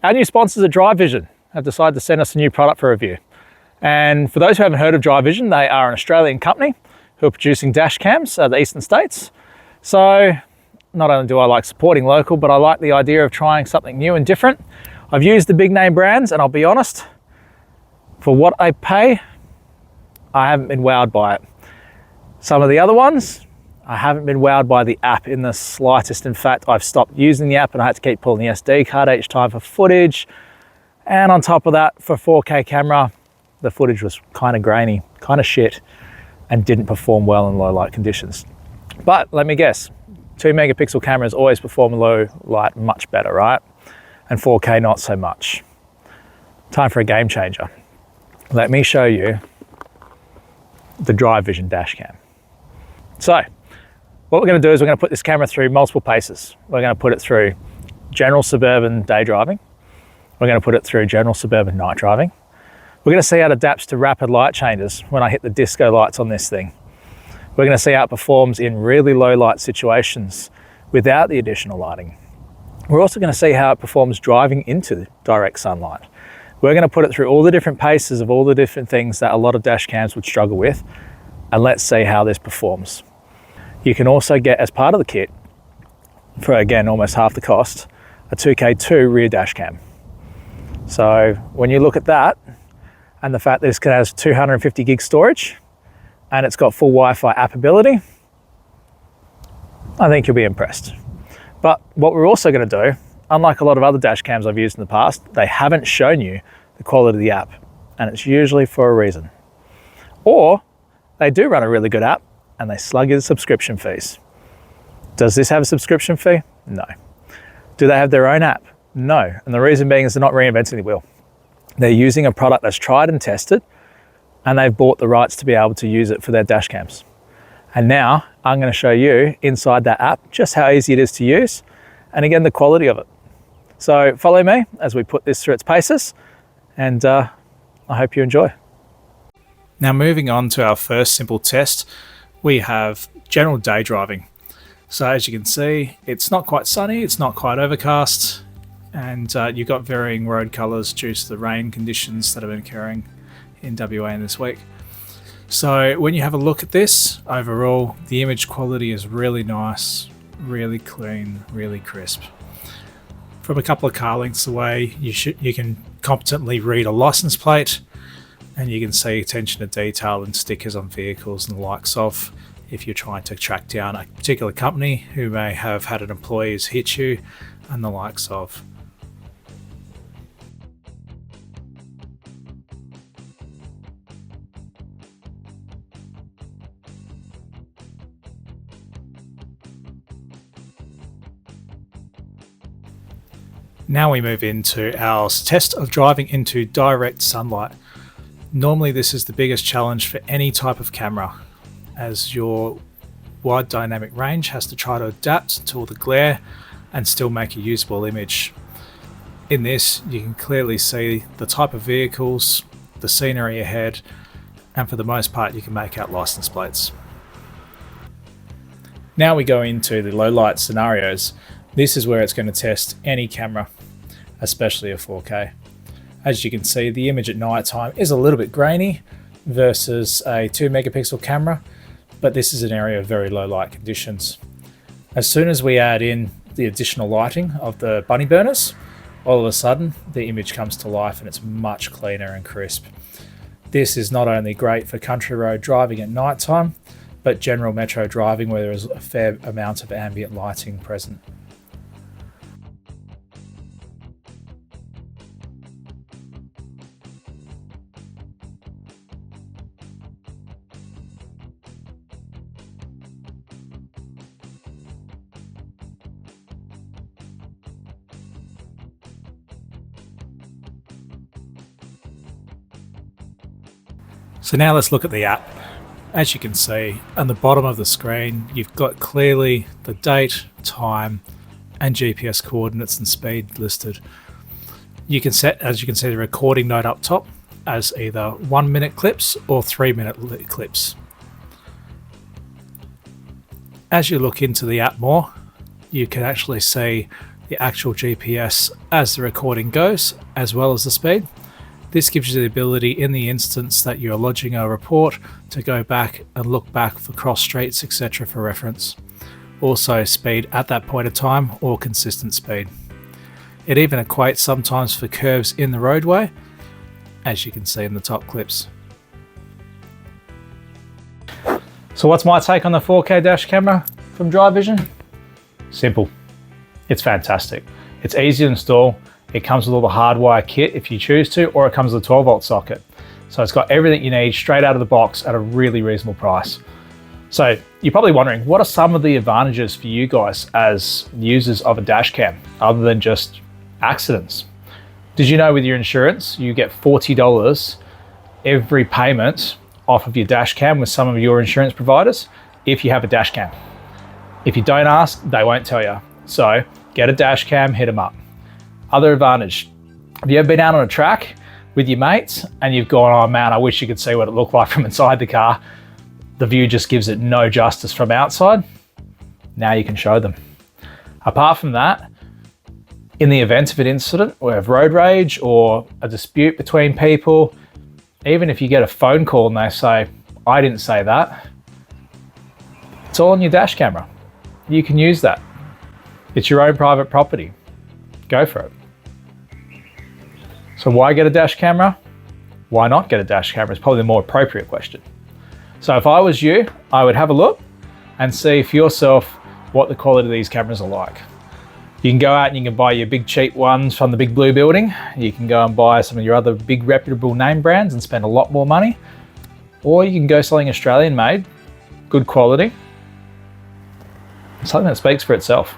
Our new sponsors at DriveVision have decided to send us a new product for review. And for those who haven't heard of DriveVision, they are an Australian company who are producing dash cams at the eastern states. So not only do I like supporting local, but I like the idea of trying something new and different. I've used the big name brands, and I'll be honest, for what I pay, I haven't been wowed by it. Some of the other ones, I haven't been wowed by the app in the slightest. In fact, I've stopped using the app and I had to keep pulling the SD card each time for footage. And on top of that, for 4K camera, the footage was kind of grainy, kind of shit, and didn't perform well in low light conditions. But let me guess, 2 megapixel cameras always perform in low light much better, right? And 4K not so much. Time for a game changer. Let me show you the DriveVision dash cam. So, what we're going to do is we're going to put this camera through multiple paces. We're going to put it through general suburban day driving. We're going to put it through general suburban night driving. We're going to see how it adapts to rapid light changes when I hit the disco lights on this thing. We're going to see how it performs in really low light situations without the additional lighting. We're also going to see how it performs driving into direct sunlight. We're going to put it through all the different paces of all the different things that a lot of dash cams would struggle with, and let's see how this performs. You can also get, as part of the kit, for again almost half the cost, a 2K2 rear dash cam. So when you look at that, and the fact that this has 250 gig storage, and it's got full Wi-Fi app ability, I think you'll be impressed. But what we're also going to do, unlike a lot of other dash cams I've used in the past, they haven't shown you the quality of the app, and it's usually for a reason. Or they do run a really good app and they slug you the subscription fees. Does this have a subscription fee? No. Do they have their own app? No. And the reason being is they're not reinventing the wheel. They're using a product that's tried and tested, and they've bought the rights to be able to use it for their dash cams. And now I'm going to show you inside that app just how easy it is to use, and again, the quality of it. So follow me as we put this through its paces, and I hope you enjoy. Now moving on to our first simple test, we have general day driving. So as you can see, it's not quite sunny, it's not quite overcast, and you've got varying road colours due to the rain conditions that have been occurring in WA in this week. So when you have a look at this, overall, the image quality is really nice, really clean, really crisp. From a couple of car lengths away, you can competently read a license plate, and you can see attention to detail and stickers on vehicles and the likes of, if you're trying to track down a particular company who may have had an employee who's hit you, and the likes of. Now we move into our test of driving into direct sunlight. Normally this is the biggest challenge for any type of camera, as your wide dynamic range has to try to adapt to all the glare and still make a usable image. In this, you can clearly see the type of vehicles, the scenery ahead, and for the most part you can make out license plates. Now we go into the low light scenarios. This is where it's going to test any camera, especially a 4K. As you can see, the image at night time is a little bit grainy versus a 2 megapixel camera, but this is an area of very low light conditions. As soon as we add in the additional lighting of the bunny burners, all of a sudden the image comes to life and it's much cleaner and crisp. This is not only great for country road driving at night time, but general metro driving where there is a fair amount of ambient lighting present. So now let's look at the app. As you can see, on the bottom of the screen, you've got clearly the date, time, and GPS coordinates and speed listed. You can set, as you can see, the recording note up top as either 1 minute clips or 3 minute clips. As you look into the app more, you can actually see the actual GPS as the recording goes, as well as the speed. This gives you the ability, in the instance that you're lodging a report, to go back and look back for cross streets, etc. for reference. Also speed at that point of time, or consistent speed. It even equates sometimes for curves in the roadway, as you can see in the top clips. So what's my take on the 4K dash camera from DriveVision? Simple. It's fantastic. It's easy to install. It comes with all the hardwire kit if you choose to, or it comes with a 12-volt socket. So it's got everything you need straight out of the box at a really reasonable price. So you're probably wondering, what are some of the advantages for you guys as users of a dash cam, other than just accidents? Did you know with your insurance, you get $40 every payment off of your dash cam with some of your insurance providers if you have a dash cam? If you don't ask, they won't tell you. So get a dash cam, hit them up. Other advantage, have you ever been out on a track with your mates and you've gone, oh man, I wish you could see what it looked like from inside the car. The view just gives it no justice from outside. Now you can show them. Apart from that, in the event of an incident or of road rage or a dispute between people, even if you get a phone call and they say, I didn't say that, it's all on your dash camera. You can use that. It's your own private property. Go for it. So why get a dash camera? Why not get a dash camera is probably the more appropriate question. So if I was you, I would have a look and see for yourself what the quality of these cameras are like. You can go out and you can buy your big cheap ones from the big blue building. You can go and buy some of your other big reputable name brands and spend a lot more money. Or you can go something Australian made, good quality, something that speaks for itself.